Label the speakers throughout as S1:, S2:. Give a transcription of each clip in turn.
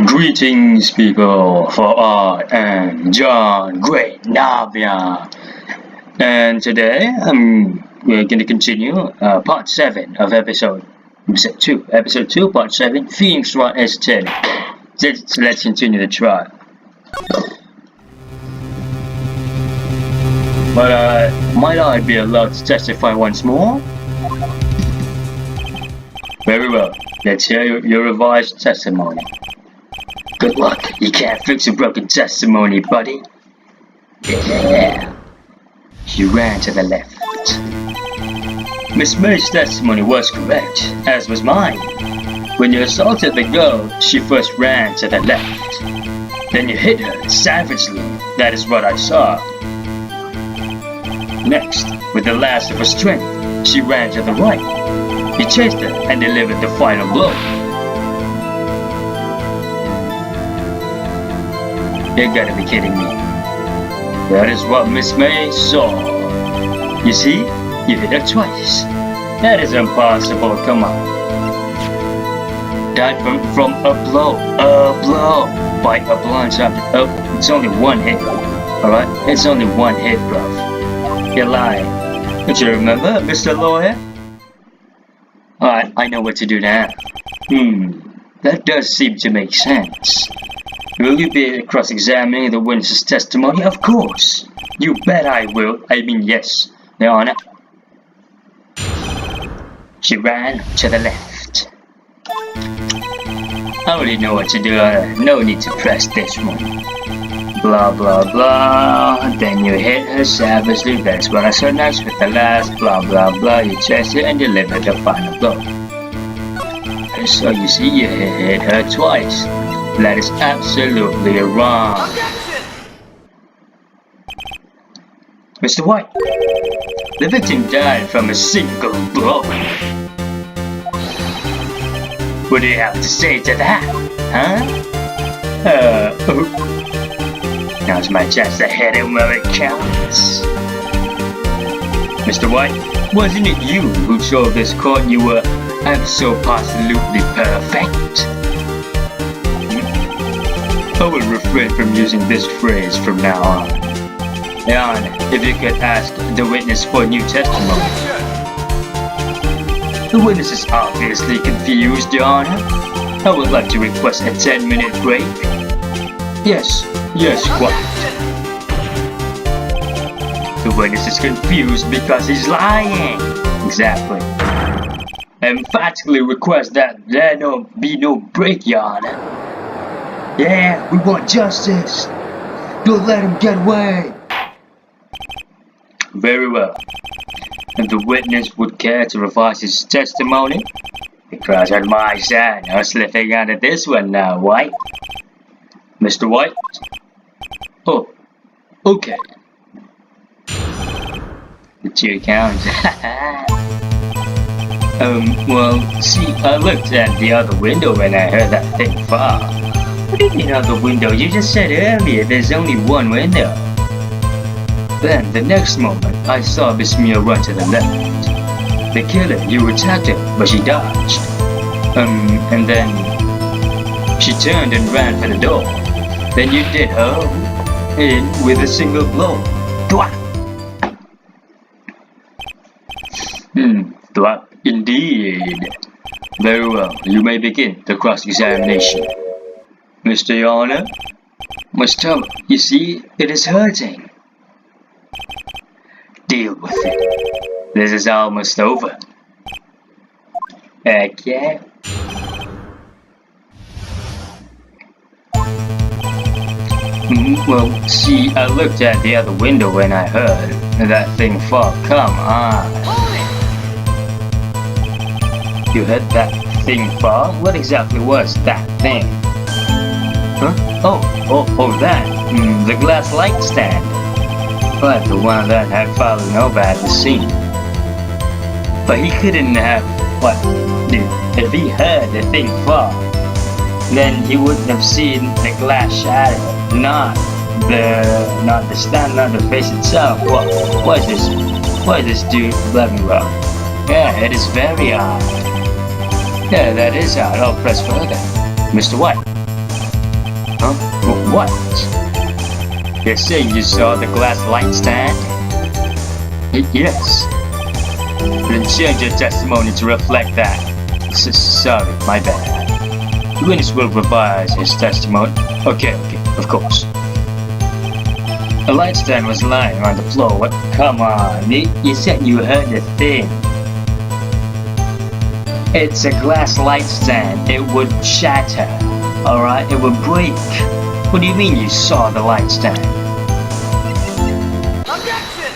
S1: Greetings, people, for I am John Great Navia, and today we're going to continue part 7 of episode 2, part 7, Phoenix Wright S10. Let's continue the trial. But might I be allowed to testify once more? Very well, let's hear your revised testimony. Good luck, you can't fix a broken testimony, buddy. Yeah. She ran to the left. Miss May's testimony was correct, as was mine. When you assaulted the girl, she first ran to the left. Then you hit her savagely. That is what I saw. Next, with the last of her strength, she ran to the right. You chased her and delivered the final blow. You gotta be kidding me. That is what Miss May saw. You see, you hit her twice. That is impossible, come on. Died from a blow. By a blunt object. It's only one hit. Alright? It's only one hit, bruv. You're lying. Don't you remember, Mr. Lawyer? Alright, I know what to do now. That does seem to make sense. Will you be cross-examining the witness's testimony? Of course. You bet I will. I mean, yes, Your Honor. She ran to the left. I already know what to do. No need to press this one. Blah, blah, blah. Then you hit her savagely. That's what I saw next with the last. Blah, blah, blah. You chased her and delivered the final blow. So you see, you hit her twice. That is absolutely wrong.
S2: Objection!
S1: Mr. White, the victim died from a single blow. What do you have to say to that, huh? Now's my chance to hit him where it counts. Mr. White, wasn't it you who told this court you were absolutely perfect? I will refrain from using this phrase from now on. Your Honor, if you could ask the witness for new testimony. The witness is obviously confused, Your Honor. I would like to request a 10-minute break. Yes, what? The witness is confused because he's lying. Exactly. I emphatically request that there be no break, Your Honor. Yeah, we want justice. Don't let him get away. Very well. If the witness would care to revise his testimony, because on my side, no slipping out of this one now, White. Mr. White? Oh, okay. The 2 counts. Well, see, I looked at the other window when I heard that thing fall. What do you mean other window? You just said earlier there's only one window. Then, the next moment, I saw Miss Mia run to the left. The killer, you attacked her, but she dodged. And then she turned and ran for the door. Then you did her in with a single blow. Thwap! Thwap, indeed. Very well, you may begin the cross-examination. Mr. Your Honor, my stomach, you see, it is hurting. Deal with it. This is almost over. Okay. Well, see, I looked at the other window when I heard that thing fall. Come on. You heard that thing fall? What exactly was that thing? Huh? Oh, that. The glass light stand. But the one that had fallen over at the scene. But he couldn't have, if he heard the thing fall, then he wouldn't have seen the glass shatter, not the stand, not the face itself. Why is this dude blaming wrong? Yeah, it is very odd. Yeah, that is odd. I'll press further. Mr. White. Huh? What? You're saying you saw the glass light stand? Yes. Then change your testimony to reflect that. Sorry, my bad. The witness will revise his testimony. Okay, of course. A light stand was lying on the floor. What? Come on, you said you heard the thing. It's a glass light stand. It would shatter. Alright, it would break. What do you mean you saw the light stand?
S2: Objection!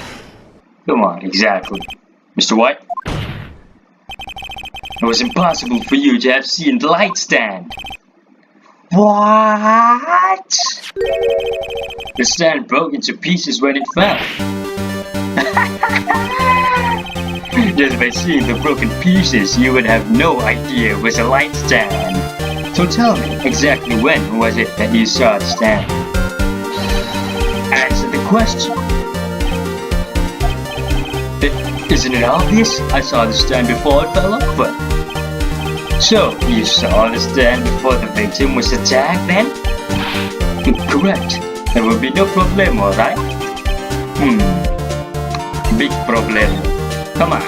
S1: Come on, exactly. Mr. White? It was impossible for you to have seen the light stand. What? The stand broke into pieces when it fell. Just by seeing the broken pieces, you would have no idea it was a light stand. So tell me, exactly when was it that you saw the stand? Answer the question. Isn't it obvious? I saw the stand before it fell over. So, you saw the stand before the victim was attacked then? Correct. There will be no problem, alright? Big problem. Come on.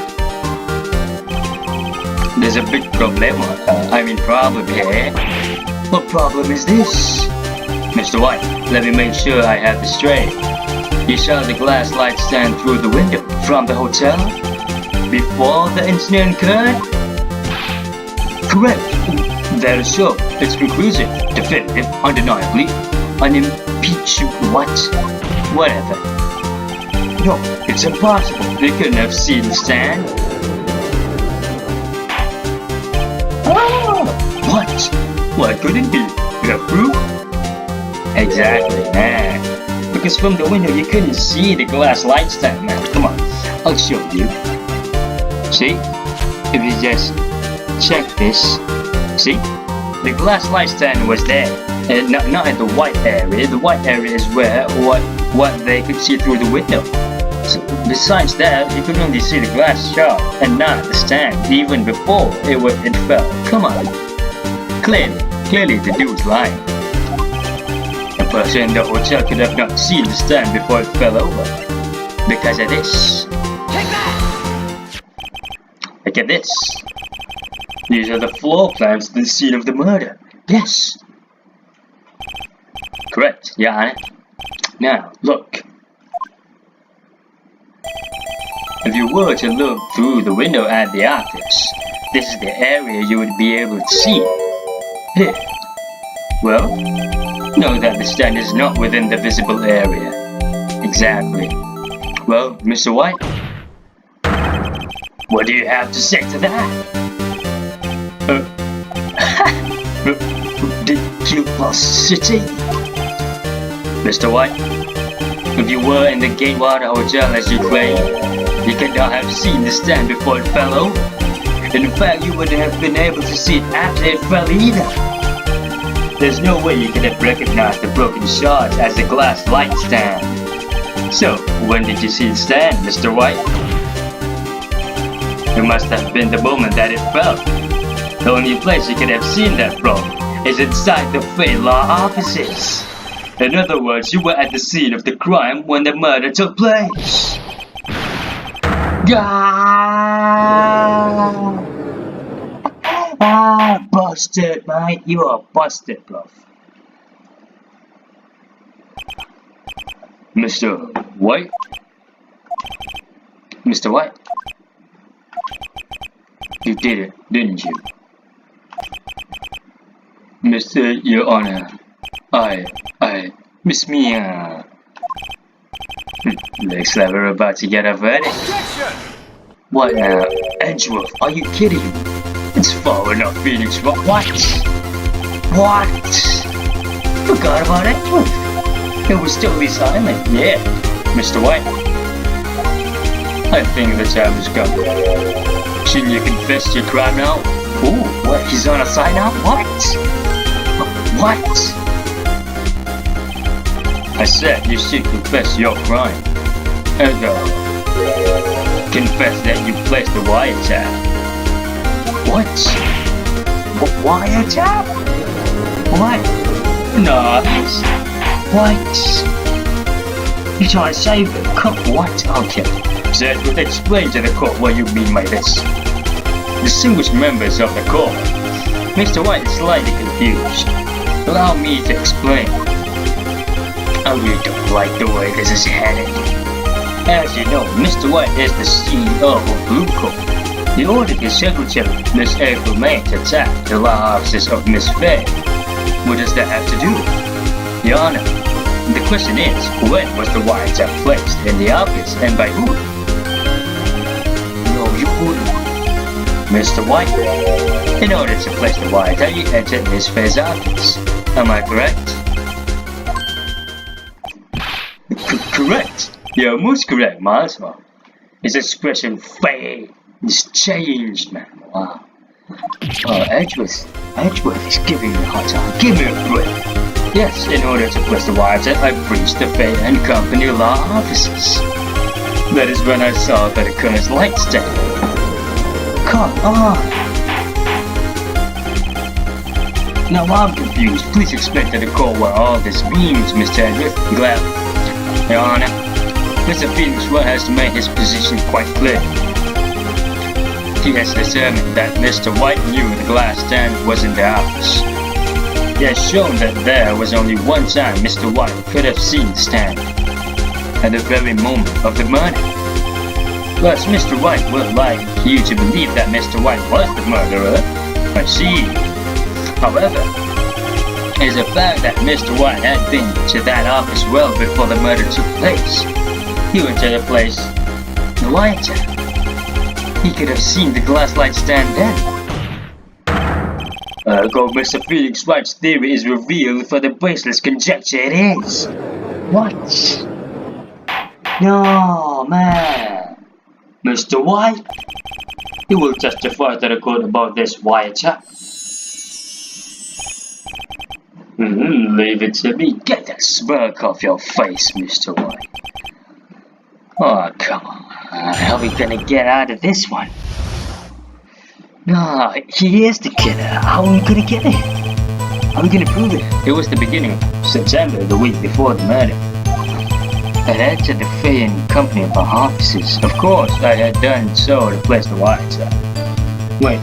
S1: There's a big problem. Problem here. What problem is this? Mr. White, let me make sure I have this straight. You saw the glass light stand through the window from the hotel before the incident occurred? Correct. That is so. It's conclusive, definitive, undeniably, unimpeachable. What? Whatever. No, it's impossible. They couldn't have seen the stand. What? What could it be? You have proof? Exactly, man. Because from the window you couldn't see the glass light stand, man. Come on, I'll show you. See? If you just check this. See? The glass light stand was there. And not in the white area. The white area is where what they could see through the window. So besides that, you could only see the glass shard and not the stand even before it fell. Come on. Clearly the dude's lying. A person in the hotel could have not seen the stand before it fell over. Because of this.
S2: Take that!
S1: Look at this. These are the floor plans to the scene of the murder. Yes. Correct, Your Honor. Now, look. If you were to look through the window at the office, this is the area you would be able to see. Here. Well, know that the stand is not within the visible area. Exactly. Well, Mr. White, what do you have to say to that? Ridiculosity. Mr. White, if you were in the Gatewater Hotel as you claim, you could not have seen the stand before it fell over. In fact, you wouldn't have been able to see it after it fell either. There's no way you could have recognized the broken shards as a glass light stand. So, when did you see the stand, Mr. White? It must have been the moment that it fell. The only place you could have seen that from is inside the Fate Law offices. In other words, you were at the scene of the crime when the murder took place. Busted, mate. You are busted, bluff. Mr. White? Mr. White? You did it, didn't you? Mr. Your Honor, Miss Mia. Looks like we're about to get a verdict.
S2: Objection!
S1: What now? Edgeworth, are you kidding? It's far enough, Phoenix. What? Forgot about Edgeworth. It was totally silent. Yeah, Mr. White. I think the time has come. Shouldn't you confess your crime now? Ooh, what? He's on a side now? What? I said you should confess your crime. Ergo, confess that you placed the wiretap. What? Wiretap? What? Nice. What? You trying to save the cook? What? Okay. So Edward, explain to the court what you mean by this. Distinguished members of the court. Mr. White is slightly confused. Allow me to explain. I really don't like the way this is headed. As you know, Mr. White is the CEO of Blue Corp. He ordered his secretary, Miss April May, to attack the law offices of Miss Faye. What does that have to do? Your Honor, the question is, when was the wiretap placed in the office and by whom? No, you wouldn't. Mr. White, in order to place the wiretap, you entered Miss Faye's office. Am I correct? Correct. You're most correct, Miles. His expression Faye is changed, man. Wow. Oh, Edgeworth is giving me a hard time. Give me a break. Yes, in order to place the wiretap, I breached the Faye and Company law offices. That is when I saw that occurrence light stand. Come on. Now I'm confused. Please explain to the court what all this means, Mr. Edgeworth. Glad. Your Honor, Mr. Wright has made his position quite clear. He has determined that Mr. White knew the glass stand was in the office. He has shown that there was only one time Mr. White could have seen the stand, at the very moment of the murder. Plus, Mr. White would like you to believe that Mr. White was the murderer. I see. However, it is a fact that Mr. White had been to that office well before the murder took place. He went to the place, the wiretap. He could have seen the glass light stand then. Go, Mr. Felix Wright's theory is revealed for the baseless conjecture it is. What? No, man. Mr. White? He will testify to the court about this wiretap. Leave it to me. Get that smirk off your face, Mr. White. Oh, come on. How are we gonna get out of this one? No, he is the killer. How are we gonna get it? How are we gonna prove it? It was the beginning of September, the week before the murder. I had entered the Faye and Company of our offices. Of course, I had done so to place the wiretap. Wait,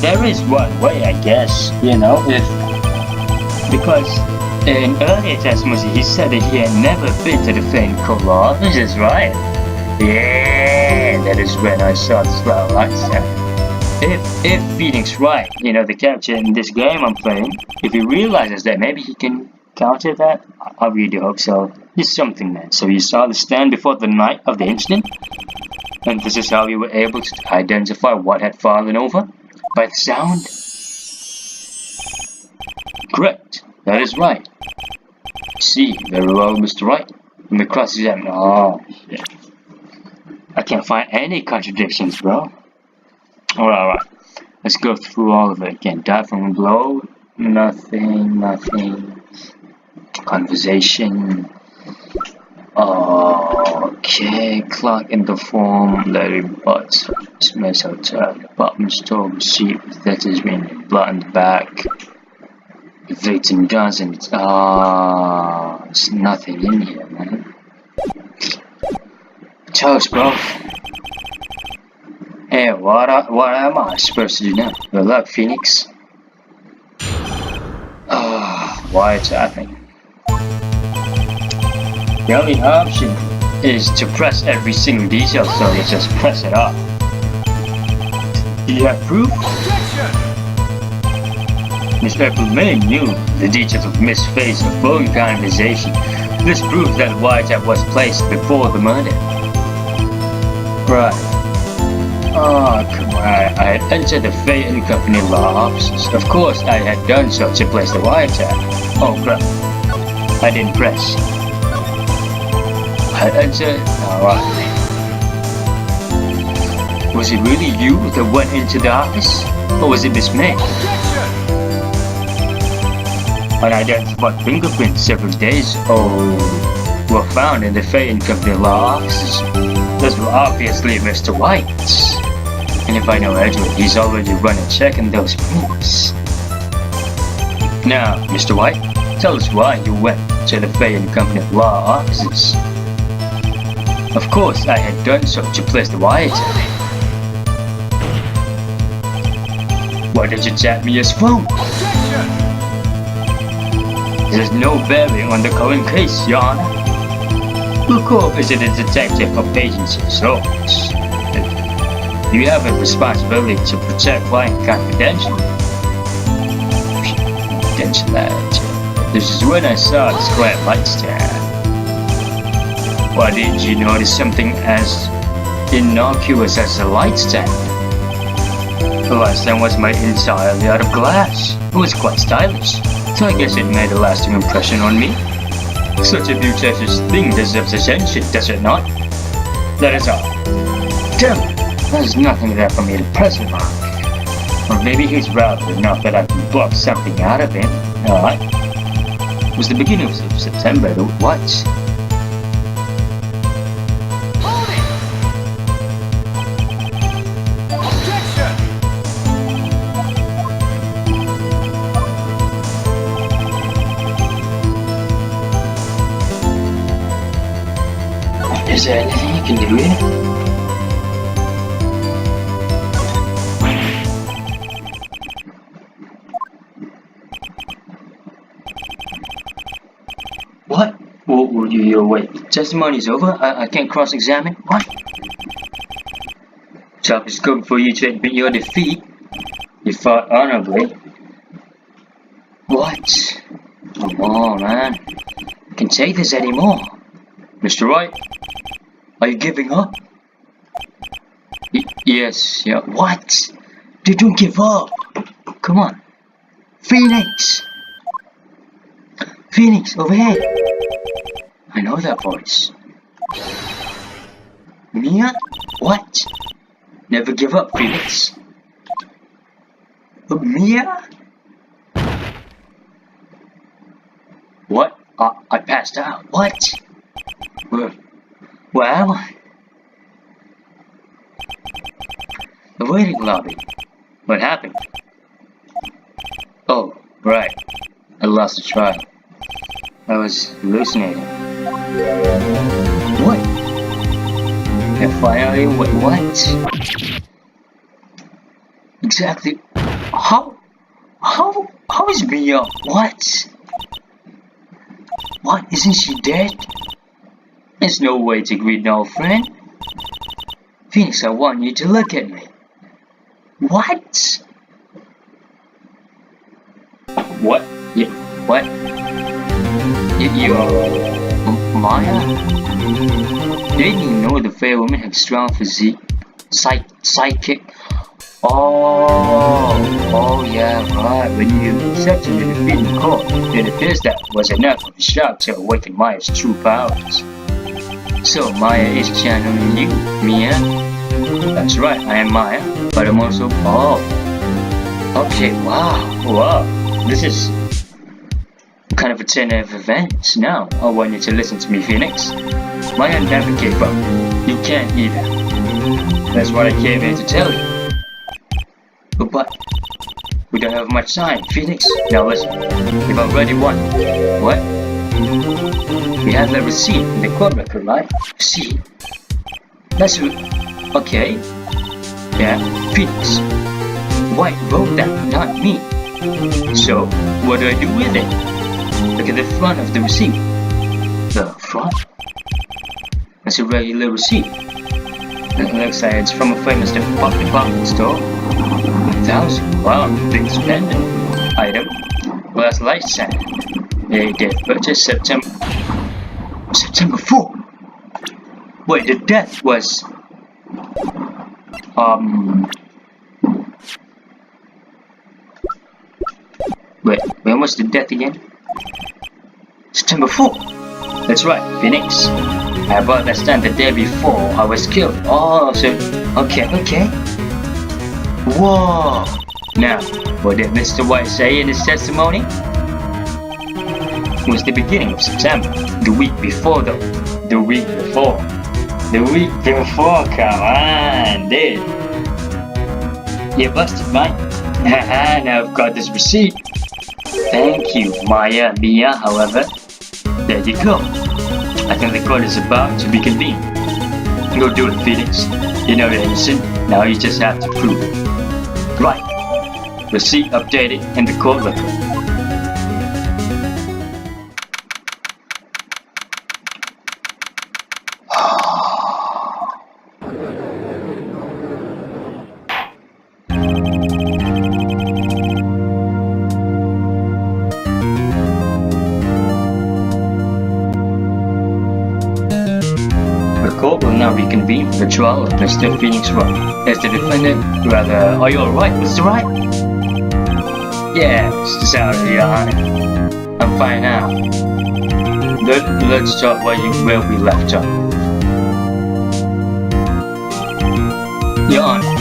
S1: there is one way, I guess. You know, because in earlier testimony, he said that he had never been to the Faye and Company offices, right? Yeah, that is when I saw the slot wiretap. If Phoenix Wright, you know, the character in this game I'm playing, if he realizes that, maybe he can counter that. I really hope so. It's something, man. So you saw the stand before the night of the incident, and this is how you were able to identify what had fallen over? By the sound? Correct. That is right. See, very well, Mr. Wright. In the cross-examination. Oh, shit. I can't find any contradictions, bro. Alright. Let's go through all of it again. Dive from a blow. Nothing. Conversation. Okay. Clock in the form. Larry Butts. Smith's Hotel. Department store. Receipt. That has been blood in the back. Victim guns and there's nothing in here, man. Toast, bro. Hey, what am I supposed to do now? Good luck, Phoenix. Why it's happening? The only option is to press every single detail, so let's just press it up. Do you have proof? Miss April May knew the details of Miss Faye's phone conversation. This proves that wiretap was placed before the murder. Right. Oh, come on. I had entered the Faye and Company law offices. Of course, I had done so to place the wiretap. Oh, crap. I didn't press. I entered... Alright. Was it really you that went into the office? Or was it Miss May? Unidentified fingerprints several days were found in the Faye and Company law offices. Those were obviously Mr. White's. And if I know Edward, he's already run a check on those prints. Now, Mr. White, Tell us why you went to the Fay and Company of Law offices. Of course, I had done so to place the wiretap. Why did you tap me as phone?
S2: Objection!
S1: There's no bearing on the current case, Your Honor. The court is a detective of agency's office. You have a responsibility to protect client confidentiality. This is when I saw this glad light stand. Why didn't you notice something as innocuous as a light stand? The light stand was made entirely out of glass. It was quite stylish, so I guess it made a lasting impression on me. Such a beauteous thing deserves attention, does it not? That is all. Damn it, there's nothing there for me to press him on. Or maybe he's rather enough that I can block something out of him. Alright. It was the beginning of September, though. What?
S2: Hold it! Objection!
S1: Is there anything you can do here? What? Will you wait? Testimony's over? I can't cross-examine? What? Job is good for you to admit your defeat. You fought honorably. What? Come on, man. I can't take this anymore. Mr. Wright? Are you giving up? Yes, yeah. What? Dude, don't give up. Come on. Phoenix! Phoenix, over here. I know that voice. Mia? What? Never give up, Phoenix. Mia? What? I passed out. What? Where am I? The waiting lobby. What happened? Oh, right. I lost the trial. I was hallucinating. What? And finally, what? Exactly. How is Mia? What? What? Isn't she dead? There's no way to greet an old friend. Phoenix, I want you to look at me. What? What? What? You're Maya? Didn't you know the fair woman had strong physique? Psychic? Oh yeah, right. When you accepted the defeat in court, it appears that was enough of a shock to awaken Maya's true powers. So Maya is channeling you, Mia? That's right, I am Maya, but I'm also... Oh. Okay, wow. This is kind of a turn of events. Now, I want you to listen to me, Phoenix. Maya never gave up. You can't either. That's what I came here to tell you. But we don't have much time, Phoenix. Now listen, you've already won. What? We have a receipt in the court record, right? See? That's okay. Yeah, Phoenix. White wrote that, not me. So, what do I do with it? Look at the front of the receipt. The front? That's a regular receipt. It looks like it's from a famous department store. 1,000. Wow, big spending. Item. Glass light stand. They did purchase September 4. Wait, the death was wait, when was the death again? September 4. That's right, Phoenix. I bought that stand the day before I was killed. Oh, so okay. Whoa! Now, what did Mr. White say in his testimony? It was the beginning of September. The week before, though. The week before, come on, dude. You busted, mate. Haha, now I've got this receipt. Thank you, Mia, however. There you go. I think the court is about to be convened. Go do it, Phoenix. You know you're innocent, now you just have to prove it. Right. Receipt updated in the court record. The court will now reconvene for the trial of Mr. Phoenix Wright. As the defendant, are you alright, Mr. Wright? Yeah, sorry, Your Honor. I'm fine now. Let's talk where we left off. Your Honor,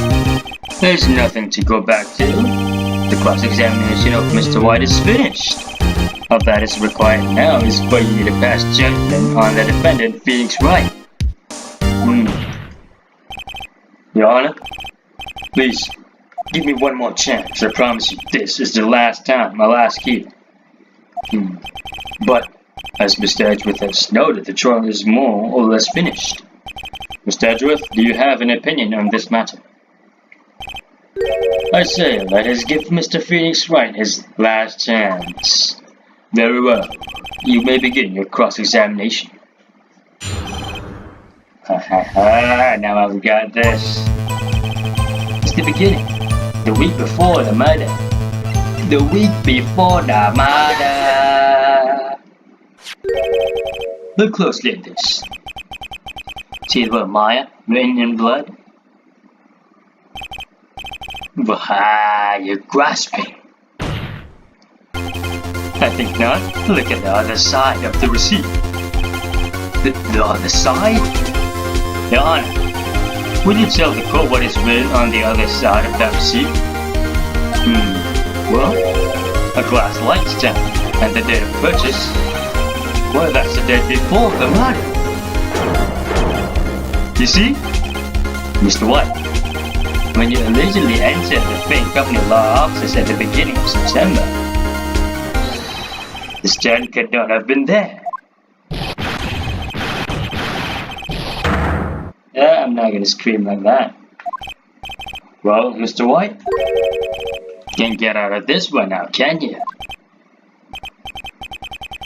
S1: there's nothing to go back to. The cross-examination of Mr. White is finished. All that is required now is for you to pass judgment on the defendant, Phoenix Wright. Your Honor, please, give me one more chance. I promise you this is the last time I'll ask you. But, as Mr. Edgeworth has noted, the trial is more or less finished. Mr. Edgeworth, do you have an opinion on this matter? I say, let us give Mr. Phoenix Wright his last chance. Very well. You may begin your cross-examination. Now I've got this. It's the beginning. The week before the murder. The week before the murder. Look closely at this. See the word Maya written in blood? You're grasping. I think not. Look at the other side of the receipt. The other side? Your Honor, will you tell the court what is written on the other side of that receipt? Well, a glass light stand and the date of purchase. Well, that's the date before the murder. You see? Mr. White, when you allegedly entered the Fame Company law offices at the beginning of September, the stand could not have been there. I'm not gonna scream like that. Well, Mr. White, can't get out of this one now, can you?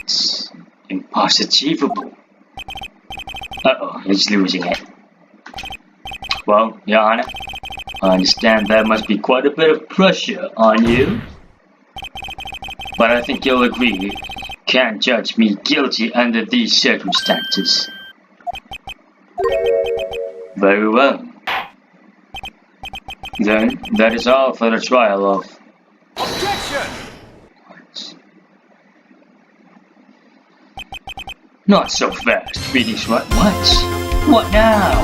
S1: It's impossible. Uh-oh, he's losing it. Well, Your Honor, I understand there must be quite a bit of pressure on you. But I think you'll agree you can't judge me guilty under these circumstances. Very well. Then, that is all for the trial of...
S2: Objection!
S1: Not so fast, Phoenix Wright. What now?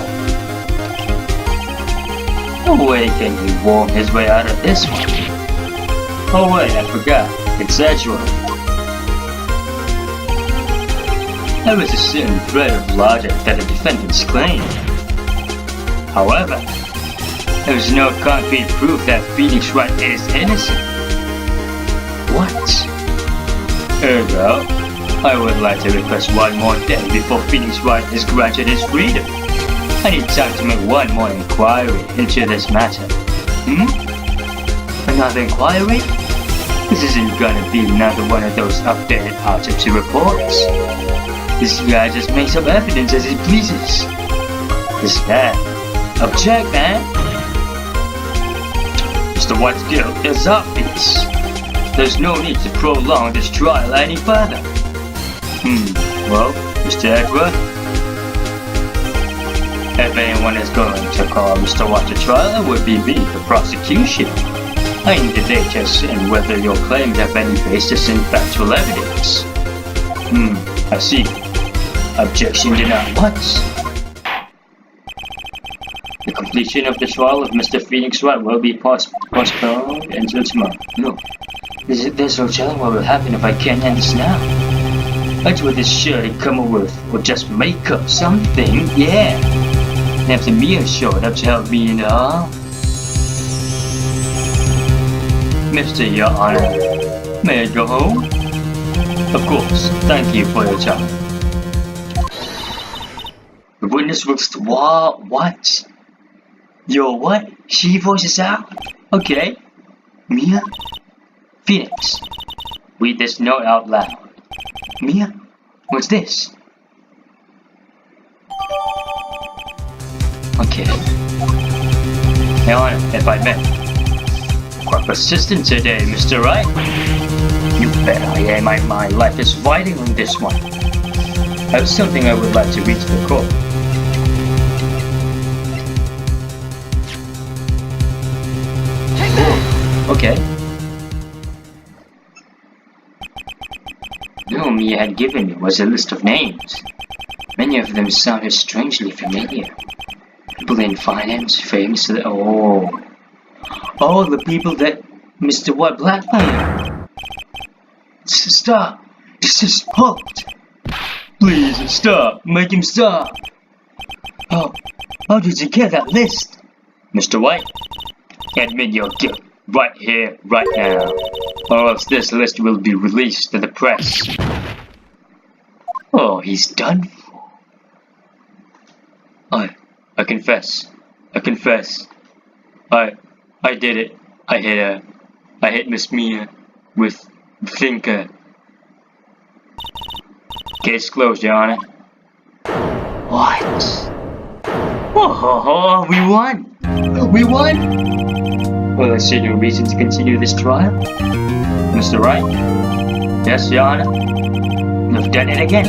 S1: No way can he worm his way out of this one. Oh wait, I forgot. It's Edgeworth. There was a certain thread of logic that the defendants claimed. However, there is no concrete proof that Phoenix Wright is innocent. What? Ergo, I would like to request one more day before Phoenix Wright is granted his freedom. I need time to make one more inquiry into this matter. Another inquiry? This isn't gonna be another one of those updated autopsy reports. This guy just makes up evidence as he pleases. Is that? Object, man! Mr. White's guilt is obvious. There's no need to prolong this trial any further. Well, Mr. Edgeworth, if anyone is going to call Mr. White to trial, it would be me, the prosecution. I need to determine whether your claims have any basis in factual evidence. I see. Objection denied. What? The completion of the trial of Mr. Phoenix Wright will be postponed until tomorrow. No. There's no telling what will happen if I can't end this now. Edgeworth is sure to come up with or just make up something, yeah. And after Mia showed up to help me and all. Mr. Your Honor, May I go home? Of course. Thank you for your time. The witness will what? Yo, what? She voices out? Okay. Mia? Phoenix. Read this note out loud. Mia? What's this? Okay. Now, if I may. Quite persistent today, Mr. Wright. You bet I am. My life is riding on this one. I have something I would like to read to the court. Okay. No, Mia had given me was a list of names. Many of them sounded strangely familiar. People in finance, famous. Oh, the people that Mr. White blackmailed. Stop! This is hooked. Please stop. Make him stop. How did you get that list? Mr. White, admit your guilt. Right here, right now, or else this list will be released to the press. Oh, he's done for. I confess. I did it. I hit Miss Mia with the thinker. Case closed, Your Honor. What? Oh, we won! We won! Well, I see no reason to continue this trial. Mr. Wright? Yes, Your Honor? You've done it again.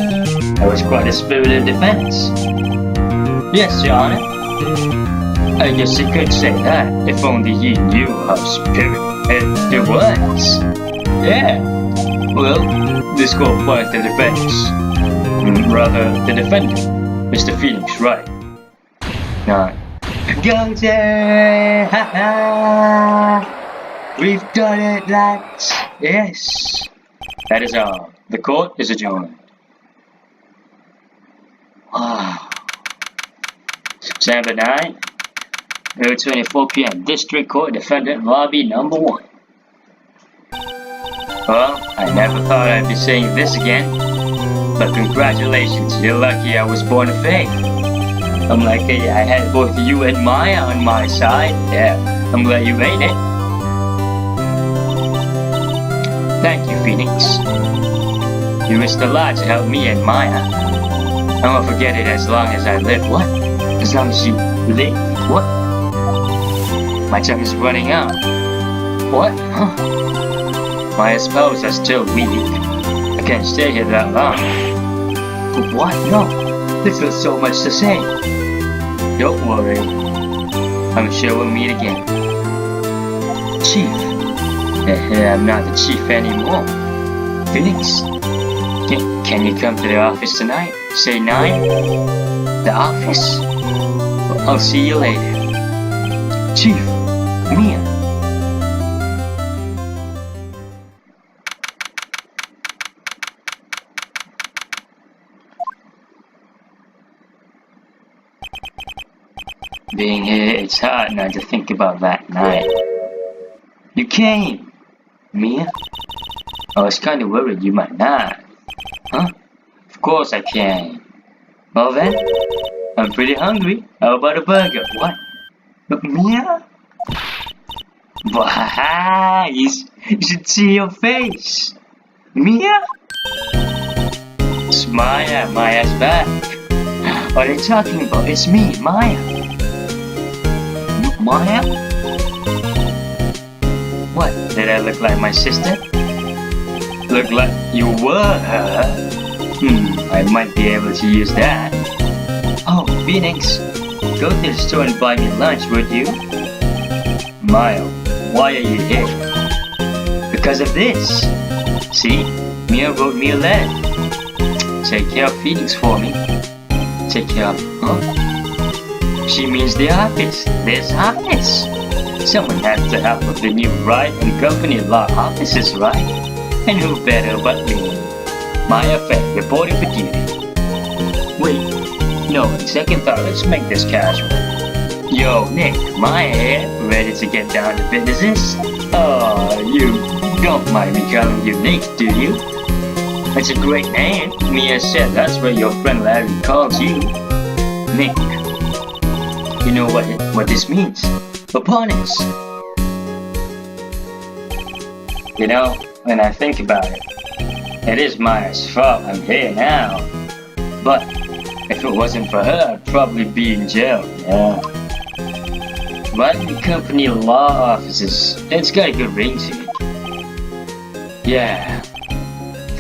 S1: That was quite a spirited defense. Yes, Your Honor. I guess you could say that, if only you knew how spirited it was. Yeah. Well, this court finds the defense. Rather, the defendant, Mr. Phoenix Wright. Not. Guilty! Ha ha! We've done it, lads! Yes! That is all. The court is adjourned. September 9, 8:24 p.m. District Court Defendant Lobby Number 1. Well, I never thought I'd be saying this again. But congratulations, you're lucky I was born of faith. I'm lucky I had both you and Maya on my side. Yeah, I'm glad you made it. Thank you, Phoenix. You risked a lot to help me and Maya. I won't forget it as long as I live. What? As long as you live? What? My time is running out. What? Huh? Maya's powers are still weak. I can't stay here that long. But what? No. There's still so much to say. Don't worry. I'm sure we'll meet again. Chief. I'm not the chief anymore. Phoenix, can you come to the office tonight? Say 9? The office? Well, I'll see you later. Chief, Mia. Being here, it's hard not to think about that night. You came, Mia. I was kind of worried you might not. Huh? Of course I can. Well then, I'm pretty hungry. How about a burger? What? But Mia? Why? You should see your face. Mia? It's Maya. Maya's back. What are you talking about? It's me, Maya. Maya? What? Did I look like my sister? Look like you were her? I might be able to use that. Oh, Phoenix, go to the store and buy me lunch, would you? Maya, why are you here? Because of this. See, Mia wrote me a letter. Take care of Phoenix for me. Take care of, huh? She means the office. This office. Someone has to help with the new Wright and Company law offices, right? And who better but me? Maya Fett, reporting for duty. Wait, no, on second thought, let's make this casual. Yo, Nick, Maya here, ready to get down to business? Oh, you don't mind me calling you Nick, do you? It's a great name. Mia said that's what your friend Larry calls you. Nick. You know what this means? Opponents. You know, when I think about it, it is Maya's fault I'm here now. But if it wasn't for her, I'd probably be in jail, yeah. Running company law offices, it's got a good ring to it. Yeah.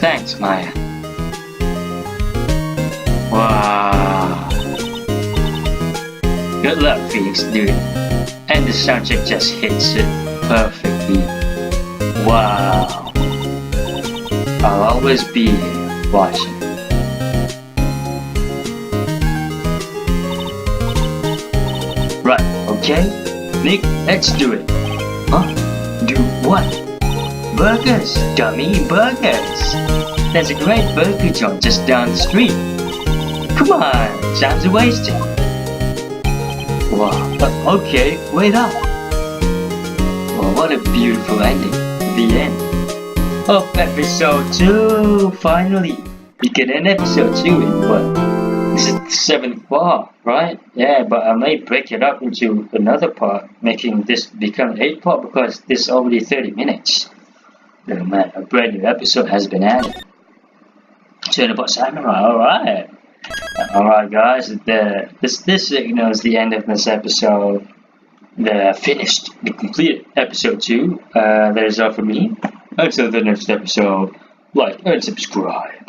S1: Thanks, Maya. Wow. Good luck, Felix, dude. And the soundtrack just hits it perfectly. Wow. I'll always be here watching. Right, okay? Nick, let's do it. Huh? Do what? Burgers, dummy, burgers. There's a great burger joint just down the street. Come on, sounds wasted. Wow, okay, wait up. Well, what a beautiful ending. The end. Of episode 2, finally. We get an episode 2 in what? This is the 7th part, right? Yeah, but I may break it up into another part, making this become 8 part because this is already 30 minutes. Oh man, a brand new episode has been added. Turnabout Samurai, alright. Alright guys, this signals the end of this episode. The complete episode 2. That is all for me. Until the next episode, like and subscribe.